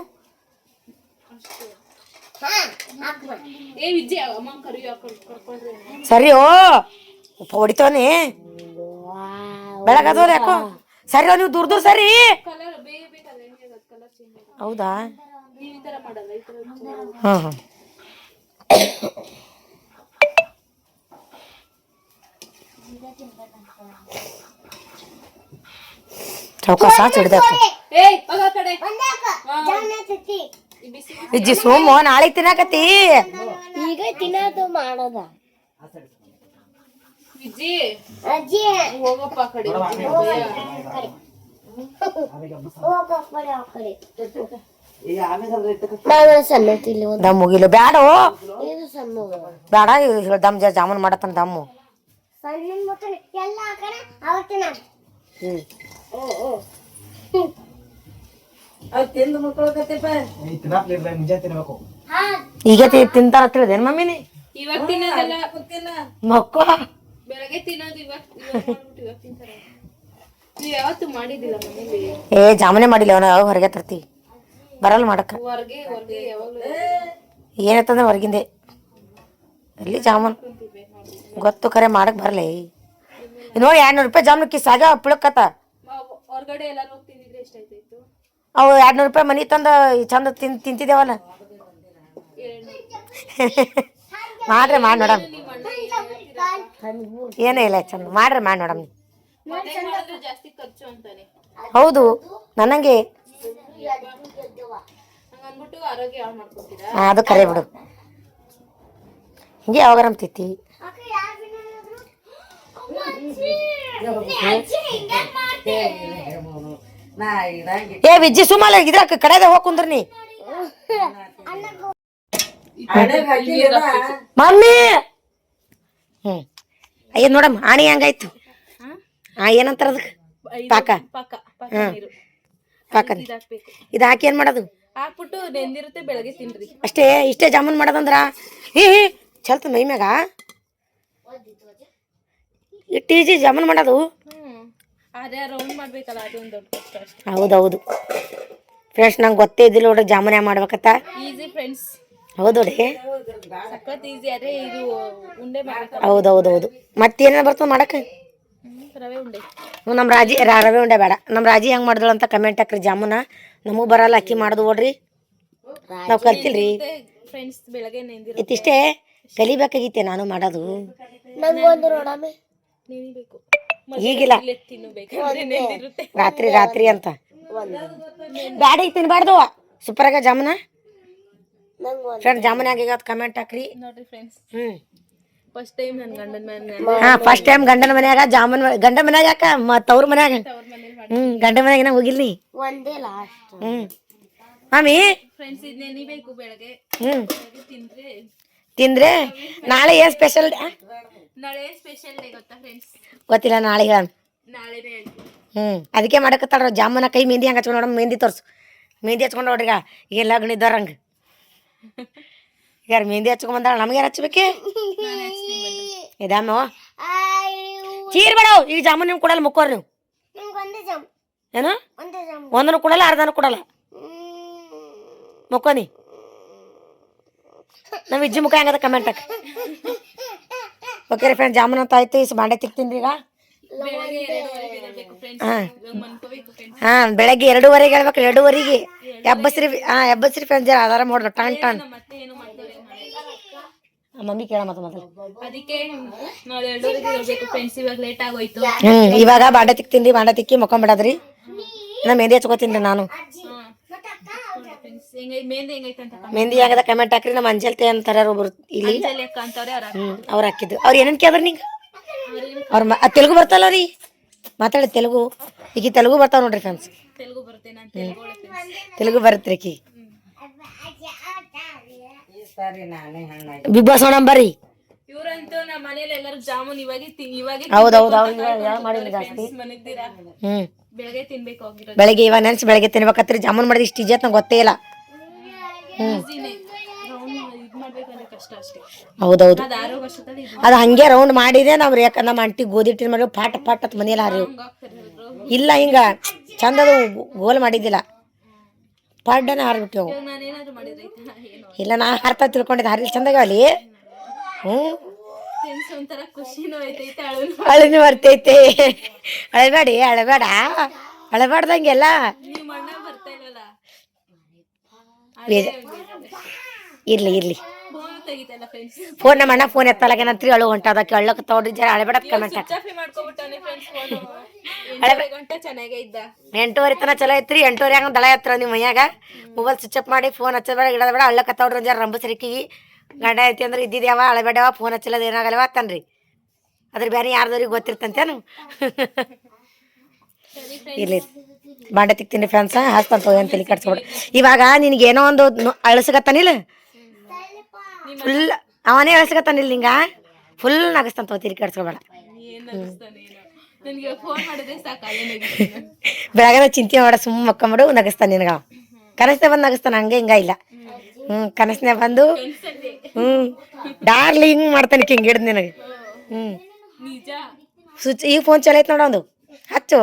ಏ ವಿಜಿ ಅಮ್ಮ ಕರಿಯೋ ಕರ್ಕೊಂಡ್ರಿ ಸರಿ ಓ ಹೊಡಿತವನಿ ಬೆಳಗದವ್ರು ಯಾಕೋ ಸರಿ ನೀವು ದೂರ ದೂರ ಸರಿ ಕಲರ್ ಬೇಗ ಬೇಕಲ್ಲ ಹೆಂಗೆ ಕಲರ್ ಚೇಂಜ್ ಆಗುತ್ತೆ ಹೌದಾ ನೀವು ಈ ತರ ಮಾಡಲ್ಲ ಈ ತರ ಹಾಂ ಹಾಂ ಚೌಕಾಸ ಚಿಡ್ದ ಏಯ್ ಹೋಗ ಆ ಕಡೆ ಬಿಸಿ ಇಜ್ಜಿ ಸೋಮು ನಾಳೆ ತಿನ್ನಾಕತ್ತಿ ಈಗ ತಿನ್ನೋದು ಮಾಡೋದ ವಿಜಿ ಅಜ್ಜಿ ಹೋಗಪ್ಪ ಆ ಕಡೆ ನಾನು ಸಣ್ಣ ತಿಲ್ಲಿ ಒಂದು ದಮ್ ಮುಗಿಲು ಬ್ಯಾಡೋ ಇದು ಸಣ್ಣ ಬ್ಯಾಡ ದಮ್ ಜಾಮೂನ್ ಮಾಡತ್ತನ ದಮ್ಮು ಸಣ್ಣ ಮಕ್ಕಳು ಎಲ್ಲ ಆ ಕಡೆ ಅವತ್ತಿನ ತಿಂದು ಮುಕ್ಕೊಳಕತ್ತಪ್ಪ ಮುಂಜಾನೆ ತಿನ್ಬೇಕು ಈಗ ತಿಂತಾರ ತಿಳಿದೇನು ಮಮ್ಮಿನಿ ಇವಾಗ ತಿನ್ನೋದಲ್ಲ ಮಕ್ಕಳ ಬೆಳಗ್ಗೆ ತಿನ್ನೋದು ಇವಾಗ ಇವಾಗ ತಿಂತಾರೆ ನೀವು ಯಾವತ್ತು ಮಾಡಿದಿಲ್ಲ ಮನೇಲಿ ಏ ಜಾಮೂನೇ ಮಾಡಿಲ್ಲ ಅವನ ಯಾವಾಗ ಹೊರಗೆ ತರ್ತಿ ಬರಲ್ಲ ಮಾಡಕ್ಕ ಹೊರಗೆ ಯಾವಾಗಲೂ ಏನತ್ತಂದ್ರೆ ಹೊರಗಿಂದೆ ಎಲ್ಲಿ ಜಾಮೂನ್ ಗೊತ್ತು ಖರೆ ಮಾಡಕ್ ಬರಲ್ಲ ನೋಡಿ 200 ರೂಪಾಯಿ ಜಾಮೂನ್ ಕಿಸ್ ಆಗ ಪುಳಕತ್ತ ಹೊರಗಡೆ ಎಲ್ಲಾರು ಹೋಗಿ ತಿಂದಿದ್ರೆ ಎಷ್ಟಾಯ್ತಾಯ್ತು ಅವು 200 ರೂಪಾಯಿ ಮನಿ ತಂದ ಚಂದ ತಿಂತಿದ್ದೇವಲ್ಲ ಮಾಡ್ರಿ ಮಾಡಿ ನೋಡಮ್ ಏನೇ ಇಲ್ಲ ಚಂದ ಮಾಡ್ರಿ ಮಾಡಿ ನೋಡಮ್ ಮನೆ ಮಾಡಿದ್ರೆ ಜಾಸ್ತಿ ಖರ್ಚು ಅಂತಾನೆ ಹೌದು ನನಗೆ ಹಂಗನ್ಬಿಟ್ಟು ಆರೋಗ್ಯ ಹಾಳು ಮಾಡ್ಕೊತೀರಾ ಅದು ಕರೆ ಬಿಡು ಹಿಂಗೆ ಯಾವಾಗಾರ ತಿತ್ತಿ ಏ ವಿಜ್ಜಿ ಸುಮಾಲ ಇದ್ರ ಕಡೆದ ಹೋಗ್ ಕುಂದ್ರ ನೀ ಮಮ್ಮಿ ಅಯ್ಯ ನೋಡಮ್ಮ ಆಣಿ ಹಂಗಾಯ್ತು ಏನಂತಾರ ಅದಕ್ಕೆ ಪಾಕ ಪಾಕ ಪಾಕ ನೀರು ಪಾಕ ಇದಾಕ್ಬೇಕು ಇದು ಹಾಕಿ ಏನ್ ಮಾಡೋದು ಹಾಕ್ಬಿಟ್ಟು ನೆಂದಿರುತ್ತೆ ಬೆಳಗ್ಗೆ ತಿನ್ರಿ ಅಷ್ಟೇ ಇಷ್ಟೇ ಜಾಮೂನ್ ಮಾಡೋದಂದ್ರ ಏ ಚಲ್ತ ಮೈ ಮ್ಯಾಗ ಇಟ್ಟು ಈಜಿ ಜಾಮೂನ್ ಮಾಡೋದು ಅದೇ ರೌಂಡ್ ಮಾಡ್ಬೇಕಲ್ಲ ಅದೊಂದು ದೊಡ್ಡ ಕಷ್ಟ ಅಷ್ಟೇ ಹೌದೌದು ಫ್ರೆಂಡ್ಸ್ ನಂಗೆ ಗೊತ್ತೇ ಇದ್ದಿಲ್ಲ ನೋಡ್ರಿ ಜಾಮೂನ್ ಯಾವ ಮಾಡ್ಬೇಕತ್ತ ಈಸಿ ಫ್ರೆಂಡ್ಸ್ ಹೌದು ರೀ ಸಖತ್ ಈಸಿ ಅದೇ ಇದು ಉಂಡೆ ಮಾಡ್ಬೇಕಲ್ಲ ಹೌದೌದೌದು ಮತ್ತೇನೇನು ಬರ್ತದೆ ಮಾಡಕ್ಕೆ ರವೆ ಉಂಡೆ ನಮ್ಮ ರಾಜಿ ರವೆ ಉಂಡೆ ಬೇಡ ನಮ್ಮ ರಾಜಿ ಹೆಂಗೆ ಮಾಡಿದಳು ಅಂತ ಕಮೆಂಟ್ ಹಾಕ್ರಿ ಜಾಮೂನ ನಮಗೆ ಬರಲ್ಲ ಅಕ್ಕಿ ಮಾಡೋದು ನೋಡ್ರಿ ನಾವು ಕಲ್ತಿಲ್ರಿ ಫ್ರೆಂಡ್ಸ್ ಬೆಳಗ್ಗೆ ನೆಂದಿರೋ ಇತ್ತಿಷ್ಟೇ ಕಲಿಬೇಕಾಗಿತ್ತೆ ನಾನು ಮಾಡೋದು ನಂಗೊಂದು ನೋಡಮ್ಮೆ ನೆನಿಬೇಕು ಈಗಿಲ್ಲ ತಿನ್ನಬೇಕಾದ್ರೆ ನೆಂದಿರುತ್ತೆ ರಾತ್ರಿ ಅಂತ ಬ್ಯಾಡ ಈಗ ತಿನ್ಬಾರ್ದು ಸೂಪರಾಗ ಜಾಮೂನ ಫ್ರೆಂಡ್ ಜಾಮೂನ್ ಆಗಿಗತ್ ಕಮೆಂಟ್ ಹಾಕ್ರಿ. ನೋಡ್ರಿ ಫ್ರೆಂಡ್ಸ್, ಹ್ಮ್ ಫಸ್ಟ್ ಟೈಮ್ ನನ್ ಗಂಡನ ಮನೆ ಹಾ ಫಸ್ಟ್ ಟೈಮ್ ಗಂಡನ ಮನ್ಯಾಗ ಜಾಮೂನ್ ಗಂಡ ಮನ್ಯಾಗ ಯಾಕ ತವ್ರ ಮನ್ಯಾಗ ಅವ್ರ ಮನೇಲಿ ಮಾಡಿ. ಗಂಡ ಮನ್ಯಾಗ ಏನ ಹೋಗಿಲ್ ನೀ. ಒಂದೇ ಲಾಸ್ಟ್. ಮಾಮಿ ಫ್ರೆಂಡ್ಸ್ ಇದ್ ನೆನಿಬೇಕು ಬೆಳಗ್ಗೆ ತಿಂದ್ರೆ. ತಿಂದ್ರೆ ನಾಳೆ ಏನ್ ಸ್ಪೆಷಲ್ ನಾಳೆ ಸ್ಪೆಷಲ್ ಡೇ ಗೊತ್ತಾ ಫ್ರೆಂಡ್ಸ್? ಗೊತ್ತಿಲ್ಲ ನಾಳೆ ಹೇಳ. ನಾಳೆನೇ ಹೇಳ್ತೀನಿ. ಅದಕ್ಕೆ ಮಾಡಕತ್ತಾಳ ಜಾಮೂನ ಕೈ ಮೆಹಂದಿ ಹಂಗೆ ಹಚ್ಕೊಂಡು ನೋಡಮ್. ಮೆಹಂದಿ ತೋರ್ಸು. ಮೆಹಂದಿ ಹಚ್ಕೊಂಡು ನೋಡ್ರಿಗ ಈಗ ಲಗ್ನ ಇದ್ದಾರಂಗ ಯಾರು ಮೆಹಂದಿ ಹಚ್ಕೊಂಡ್ ಬಂದಾಳ. ನಮ್ಗೆ ಹಚ್ಬೇಕೆ ಇದಾಮೋ ಚೀರ್ ಬೇಡ. ಈಗ ಜಾಮೂನ್ ನಿಮ್ಗೆ ಕೊಡಲ್ಲ ಮುಕ್ಕೋರ್ ನೀವು. ಏನು ಒಂದನ್ನು ಕೊಡಲ್ಲ ಅರ್ಧನೂ ಕೊಡಲ್ಲ ಮುಕ್ಕೋನಿ. ನಮ್ಮ ಇಜ್ಜಿ ಮುಖ ಹೆಂಗದ ಕಮೆಂಟ್ ಹಾಕಿ. ಓಕೆ ರೀ ಫ್ರೆಂಡ್, ಜಾಮೂನ್ ಅಂತ ಆಯ್ತು. ಇಸ್ ಬಾಂಡೆ ತಿಕ್ತೀನಿ ಈಗ. ಬೆಳಗ್ಗೆ 2:30ಗೆ ಎದ್ದೇಳ್ಬೇಕು ಫ್ರೆಂಡ್ಸ್. ಇವಾಗ ಮನ್ಕೋಬೇಕು ಫ್ರೆಂಡ್ಸ್. ಬೆಳಗ್ಗೆ 2:30ಗೆ ಹೇಳ್ಬೇಕು. 2:30ಗೆ ಎಬ್ಬಸ್ರಿ ಫ್ರೆಂಡ್ಸ್. ಆಧಾರ ಮಾಡೋದು ಟನ್ ಟನ್. ಮತ್ತೆ ಏನು ಮಾಡ್ತಾರೆ ಮಮ್ಮಿ ಕೇಳ ಮತ್ತೆ ಮೊದಲು. ಅದಕ್ಕೆ ನಾಳೆ 2:30ಗೆ ಇರ್ಬೇಕು ಫ್ರೆಂಡ್ಸ್. ಇವಾಗ ಲೇಟ್ ಆಗೋಯ್ತು. ಇವಾಗ ಬಾಂಡೆ ತಿಕ್ತೀನಿ. ಬಾಂಡೆ ತಿಕ್ಕಿ ಮುಕ್ಕೊಂಬಿಡದ್ರಿ. ನಾ ಮೆಹಂದಿ ಹಚ್ಕೋತೀನಿ ನಾನು. ಮೆಹಂದಿ ಹೆಂಗೈತೆ ಅಂತ ಮೆಹಂದಿ ಆಗದ ಕಮೆಂಟ್ ಹಾಕ್ರಿ. ನಮ್ಮ ಅಂಜಲ್ತೆ ಅಂತಾರ ಒಬ್ರು ಇಲ್ಲಿ. ಲೆಕ್ಕ ಅಂತವ್ರೆ ಅವ್ರು ಹಾಕಿದ್ದು. ಅವ್ರು ಏನೇನ್ ಕೇಳ್ರಿ ನಿಂಗೆ? ಅವ್ರ ತೆಲುಗು ಬರ್ತಲ್ಲ ರೀ ಮಾತಾಡಿ. ತೆಲುಗು ಈಗ ತೆಲುಗು ಬರ್ತಾವ ನೋಡ್ರಿ ಫ್ರೆಂಡ್ಸ್. ತೆಲುಗು ಬರುತ್ತೆ. ನಾನು ತೆಲುಗು ಫ್ರೆಂಡ್ಸ್. ತೆಲುಗು ಬರುತ್ತೆ ರೀ. ಈ ಸಾರಿ ನಾನೇ ಹಣ್ಣಾಗಿ ಬಿಗ್ ಬಾಸ್ ನೋಡಮ್ ಬರ್ರಿ. ಇವ್ರಂತೂ ನಮ್ಮ ಮನೇಲಿ ಎಲ್ಲರೂ ಜಾಮೂನ್ ಇವಾಗ ಹೌದೌದು. ಅವ್ರು ಮಾಡಿಲ್ಲ ಜಾಸ್ತಿ. ಮನಗ್ದಿರಾ ಬೆಳಗ್ಗೆ ತಿನ್ಬೇಕು ಹೋಗಿರೋದು. ಬೆಳಗ್ಗೆ ಇವಾಗ ನೆನ್ಸಿ ಬೆಳಗ್ಗೆ ತಿನ್ಬೇಕತ್ರಿ. ಜಾಮೂನ್ ಮಾಡಿದ ಇಷ್ಟು ಇಜತ್ ನಂಗೆ ಗೊತ್ತೇ ಇಲ್ಲ. ಇದ್ ಮಾಡ್ಬೇಕಂದ್ರೆ ಕಷ್ಟ ಅಷ್ಟೇ. ಹೌದೌದು. ಅದು 6 ವರ್ಷದಲ್ಲಿ ಅದು ಹಂಗೆ ರೌಂಡ್ ಮಾಡಿದೆ. ನಾವು ನಮ್ಮ ಅಂಟಿ ಗೋಧಿ ಹಿಟ್ಟಿನ ಮಾಡಿ ಪಾಟ್ ಪಾಟ್ ಅಂತ ಮನೆಯಲ್ಲ ಹಾರಿ ಇಲ್ಲ ಹಿಂಗ ಚಂದ ಅದು ಗೋಲ್ ಮಾಡಿದ್ದಿಲ್ಲ. ಪಾಡ್ಡನ ಹಾರ್ಬಿಟ್ಟು ನಾನೇನಾದ್ರು ಮಾಡಿದ್ರೆ ಏನು ಇಲ್ಲ. ನಾ ಹಾರ್ತಾ ತಿಳ್ಕೊಂಡಿದ್ದೆ. ಹಾರಿಲ್ ಚಂದಾಗ ಅಲ್ಲಿ. ಫ್ರೆಂಡ್ಸ್ ಒಂಥರ ಖುಷಿನೂ ಐತೈತೆ ಅಳನು ಬರ್ತೈತೆ. ಅಳಬೇಡಿ ಅಳಬೇಡ ಅಳಬಾರ್ದಂಗೆಲ್ಲ. ನೀವು ಮಣ್ಣ ಬರ್ತಾ ಇಲ್ಲಲ್ಲ ಇರ್ಲಿ ಇರ್ಲಿ. Phone ತೆಗಿತಲ್ಲ friends. ಫೋನ್ ನಮ್ಮ ಅಣ್ಣ ಫೋನ್ ಎತ್ತಲಾಗೇನಂತ್ರಿ. ಅಳು ಹೊಂಟ ಅದಕ್ಕೆ ಅಳ್ಳಕ್ಕೆ ತಗೊಂಡ್ರಿ ಜರ ಅಳಬೇಡ ಕಮೆಂಟ್ ಹಾಕಿ. ಚಾಫಿ ಮಾಡ್ಕೊಬಿಟ್ಟಾನೆ ಫ್ರೆಂಡ್ಸ್. ಫೋನ್ 8 ಗಂಟೆ ಚೆನ್ನಾಗೇ ಇದ್ದ. 8:30 ತನ ಚಲೋ ಐತ್ರಿ. 8:30 ಹಂಗೆ ದಳ ಎತ್ತರ ನಿಮ್ಮ ಮೈಯಾಗ ಮೊಬೈಲ್ ಸ್ವಿಚ್ ಅಪ್ ಮಾಡಿ ಫೋನ್ ಹಚ್ಚಬೇಡ ಗಿಡದ ಬೇಡ. ಅಳ್ಳಕ್ಕೆ ತಗೊಂಡ್ರಿ ಜರ ರಂಬಸರಿಕಿಗೆ ಗಂಡ ಐತಿ ಅಂದ್ರೆ ಇದ್ದಿದ್ಯಾವ ಅಳಬೇಡವ ಫೋನ್ ಹಚ್ಚಲ್ಲದ ಏನಾಗಲ್ವ ತನ್ರಿ. ಅದ್ರ ಬೇರೆ ಯಾರ್ದವ್ರಿಗೆ ಗೊತ್ತಿರ್ತಂತೇನು. ಇರ್ಲಿ ಬಾಂಡೆ ತಿಕ್ತೀನಿ ಫ್ರೆಂಡ್ಸ್. ಹಾಸ್ತಂತ ಏನು ತಲೆ ಕಟ್ಸ್ಕೊಬಿಡ. ಇವಾಗ ನಿನಗೆ ಏನೋ ಒಂದು ಅಳಸಗತ್ತಾನಿಲ್ಲ ಫುಲ್. ಅವನೇ ಅಳಸಗತ್ತಾನಿಲ್ಲ ನಿಂಗ ಫುಲ್ ನಗಸ್ತಂತ ತಿರಿ ಕಟ್ಸ್ಕೊಬೇಡ. ನನಗೆ ಫೋನ್ ಮಾಡಿದ್ರೆ ಸಾಕು ಬೆಳಗ್ಗೆ ಚಿಂತೆ ಮಾಡ ಸುಮ್ಮ ಮಕ್ಕಂಬಿಡು. ನಗಸ್ತಾನೆ ನಿನಗ. ಕನಸನೆ ಬಂದು ನಗಸ್ತಾನ. ಹಂಗೆ ಹಿಂಗ ಇಲ್ಲ. ಕನಸನೆ ಬಂದು ಡಾರ್ಲಿಂಗ್ ಮಾಡ್ತಾನೆ ಹಿಂಗೆ ಹಿಡ್ದು ನಿನಗೆ. ನಿಜ. ಸ್ವಿಚ್ ಈಗ ಫೋನ್ ಚಲೋ ಐತೆ ನೋಡ ಒಂದು ಹಚ್ಚು.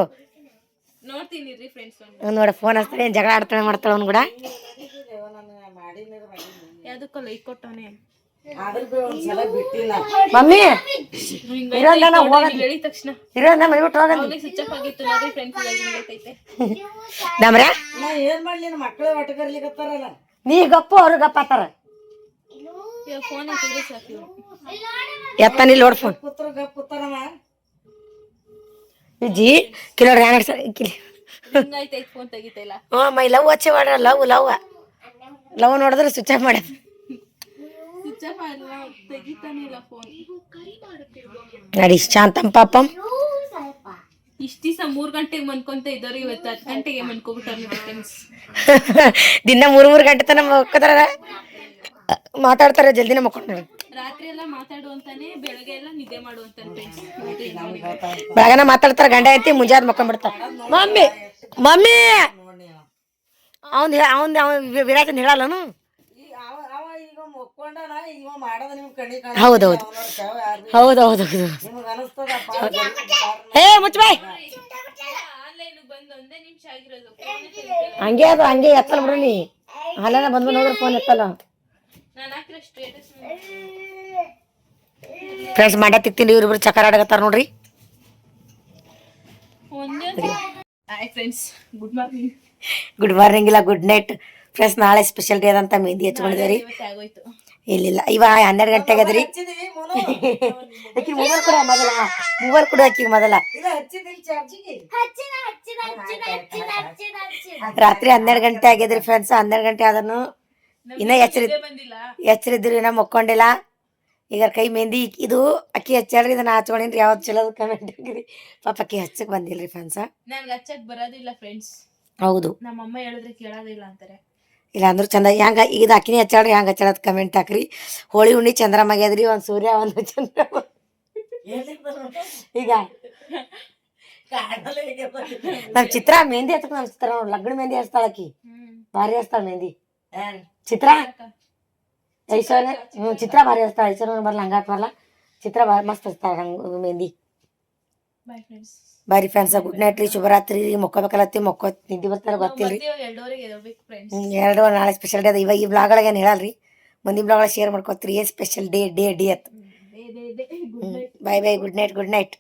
ನೋಡ್ತೀನಿ ರೀ ಫ್ರೆಂಡ್ಸ್. ನೋಡ ಫೋನ್ ಹಚ್ತಾಳೆ. ಏನು ಜಗಳ ಆಡ್ತಾಳೆ ಮಾಡ್ತಾಳೆ ಅವ್ನು ಕೂಡ. ಯಾವ್ದಕ್ಕೂ ಲೈಕ್ ಕೊಟ್ಟವನೆ. ಆದ್ರೂ ಒಂದ್ಸಲ ಬಿಟ್ಟಿಲ್ಲ ಮಮ್ಮಿ ಇರೋದ ಹೇಳಿದ ತಕ್ಷಣ ಇರೋದ ಮೈಬಿಟ್ಟು ಹೋಗಲ್ಲ. ಅವನಿಗೆ ಸ್ವಿಚ್ ಆಫ್ ಆಗಿತ್ತು ನೋಡ್ರಿ ಫ್ರೆಂಡ್ಸ್. ಐತೆ ದಮ್ರ ನಾ ಏನ್ ಮಾಡ್ಲಿ ಮಕ್ಕಳು ಒಟ್ಟ ಕರ್ಲಿಕತ್ತಾರಲ್ಲ. ನೀ ಗಪ್ಪು ಅವ್ರು ಗಪ್ಪ ಆತಾರ. ಇವಾಗ ಫೋನ್ ಹಾಕಿದ್ರೆ ಸಾಕು. ಎತ್ತಾನಿಲ್ಲ ನೋಡ್ ಫೋನ್. ಕೂತ್ರ ಗಪ್ ಕೂತಾರಮ್ಮ. ವಿಜ್ಜಿ ಕಿಲೋರ್ ಹ್ಯಾಂಗ್ ಕಿಲಿ ಹಿಂಗಾಯ್ತೈತೆ ಫೋನ್ ತೆಗಿತೈಲ್ಲ. ಮೈ ಲವ್ ಹಚ್ಚೆ ಮಾಡ್ರ. ಲವ್ ನೋಡಿದ್ರೆ ಸ್ವಿಚ್ ಆಫ್ ಮಾಡ್ಯ. ಸ್ವಿಚ್ ಆಫ್ ಅಲ್ಲ ತೆಗಿತಾನೆ ಇಲ್ಲ ಫೋನ್. ನಡಿ ಶಾಂತಂ ಪಾಪಂ. ಇಷ್ಟ ದಿವಸ 3 ಗಂಟೆಗೆ ಮನ್ಕೊಂತ ಇದ್ದವ್ರು ಇವತ್ತು 10 ಗಂಟೆಗೆ ಮನ್ಕೊಬಿಟ್ಟಾರ ಫ್ರೆಂಡ್ಸ್. ದಿನ 3 ಗಂಟೆ ತನ ಮಕ್ಕೋತಾರ. ಮಾತಾಡ್ತಾರೆ ಜಲ್ದಿನ ಮಕ್ಕೊಂಡ್ರೆ. ರಾತ್ರಿ ಎಲ್ಲ ಮಾತಾಡು ಅಂತಾನೆ, ಬೆಳಗ್ಗೆ ಎಲ್ಲ ನಿದ್ದೆ ಮಾಡು ಅಂತಾನೆ ಫ್ರೆಂಡ್ಸ್. ಬೆಳಗನ ಮಾತಾಡ್ತಾರ ಗಂಡ ಐತಿ. ಮುಂಜಾನೆ ಮಕ್ಕೊಂಡ್ಬಿಡ್ತಾರ. ಮಮ್ಮಿ ಮಮ್ಮಿ ಅವ್ನ್ ವಿರಾಜನ್ ಹೇಳಲ್ಲನು. ಅವ ಈಗ ಮುಕ್ಕೊಂಡನ ಇವ ಮಾಡೋದ ನಿಮ್ ಕಣ್ಣಿ ಕಾಣ. ಹೌದೌದು ಹೌದೌದು. ನಿಮ್ಗೆ ಅನಿಸ್ತದ ಹೇ ಮುಚ್ಚಬಾಯ್. ಆನ್ಲೈನ್ ಬಂದು ಒಂದೇ ನಿಮಿಷ ಆಗಿರೋದು. ಹಂಗೆ ಅದು ಹಂಗೆ ಎತ್ತಲ್ಲ ಬಿಡ್ರಿ. ನೀ ಅಲ್ಲೆಲ್ಲ ಬಂದು ನೋಡ್ರಿ ಫೋನ್ ಎತ್ತಲ್ಲ. ನಾನು ಹಾಕಿರೋ ಸ್ಟೇಟಸ್ ಫ್ರೆಂಡ್ಸ್ ಮಂಡ್ಯ ತಿಕ್ತೀನಿ. ಇವ್ರಿಬ್ರು ಚಕ್ರ ಆಡಕತ್ತಾರ ನೋಡ್ರಿ. ಒಂದೇ. Hi friends, good morning. Good morning ಇಲ್ಲ ಗುಡ್ ನೈಟ್ ಫ್ರೆಂಡ್ಸ್. ನಾಳೆ ಸ್ಪೆಷಲ್ ಡೇ ಅದಂತ ಮೆಹಂದಿ ಹಚ್ಕೊಂಡಿದ್ದೀವಿ. ಆಗೋಯ್ತು. ಇಲ್ಲಿಲ್ಲ ಇವಾಗ 12 ಗಂಟೆಗೆ ಅದ್ರಿ. ಆಕಿ ಮೊಬೈಲ್ ಕೊಡ ಮೊದಲ. ಮೊಬೈಲ್ ಕೊಡು ಆಕಿಗೆ ಮೊದಲ. ರಾತ್ರಿ 12 ಗಂಟೆ ಆಗ್ಯದ್ರಿ ಫ್ರೆಂಡ್ಸ್. 12 ಗಂಟೆ ಆದನು ಇನ್ನ ಎಚ್ಚರಿದ್ರಿ ಇನ್ನ ಮಕ್ಕೊಂಡಿಲ್ಲ ಈಗ ಕೈ ಮೆಹಂದಿ ಇದು ಅಕ್ಕಿ ಹಚ್ಚಾಳ್ರಿ ಇದನ್ನ ಹಚ್ಕೊಂಡಿನ್ರಿ ಯಾವ್ದು ಚಲೋ ಕಮೆಂಟ್ ಹಾಕಿರಿ ಪಾಪ ಅಕ್ಕಿ ಹಚ್ಚಕ್ ಬಂದಿಲ್ರಿ ಫ್ರೆಂಡ್ಸ ನನ್ಗೆ ಹಚ್ಚಕ್ ಬರೋದಿಲ್ಲ ಫ್ರೆಂಡ್ಸ್. ಹೌದು ನಮ್ಮಮ್ಮ ಹೇಳಿದ್ರೆ ಕೇಳೋದಿಲ್ಲ ಅಂತಾರೆ. ಇಲ್ಲ ಅಂದ್ರೂ ಚಂದ ಹೆಂಗ ಇದು ಅಕ್ಕಿನಿ ಹಚ್ಚಾಳ್ರಿ ಹಂಗ ಹಚ್ಚಾಳದ್ ಕಮೆಂಟ್ ಹಾಕ್ರಿ. ಹೋಳಿ ಹುಣ್ಣಿ ಚಂದ್ರಮಗೆ ಅದ್ರಿ ಒಂದ್ ಸೂರ್ಯ ಒಂದು ಚಂದ್ರಮ ಈಗ ನಮ್ ಚಿತ್ರ ಮೆಹಂದಿ ಹಚ್ಚಕ್ ನಮ್ ಚಿತ್ರ ನೋಡ್ ಲಗ್ನ ಮೆಹಂದಿ ಹಚ್ತಾಳ ಅಕ್ಕಿ ಭಾರಿ ಹಚ್ತಾಳ ಮೆಹಂದಿ ಚಿತ್ರ ಐಶ್ವರ್ಯ ಚಿತ್ರ ಭಾರಿ ಹಚ್ತಾಳ ಐಶ್ವರ್ಯ ಬರ್ಲ ಹಂಗಾಕ್ ಬರಲ್ಲ ಚಿತ್ರ ಮಸ್ತ್ ಹಚ್ತಾಳ ಹಂಗ ಮೆಹಂದಿ. Bye friends. ಬಾರಿ ಫ್ರೆಂಡ್ಸ್ ಗುಡ್ ನೈಟ್ ರೀ ಶುಭರಾತ್ರಿ ರೀ ಮೊಕ್ಕೋಬೇಕಲ್ಲತ್ತಿ ನಿದ್ದೆ ಬರ್ತಾರ ಗೊತ್ತಿಲ್ರಿ. 2 ನಾಳೆ ಸ್ಪೆಷಲ್ ಡೇ ಅದ. ಇವಾಗ ಈ ಬ್ಲಾಗ್ ಒಳಗೆ ಏನು ಹೇಳಲ್ರಿ ಮುಂದಿನ ಬ್ಲಾಗ್ ಒಳಗೆ ಶೇರ್ ಮಾಡ್ಕೊತೀರಿ ಏನ್ ಸ್ಪೆಷಲ್ ಡೇ ಅಂತ. ಬಾಯ್ ಬಾಯ್ ಗುಡ್ ನೈಟ್.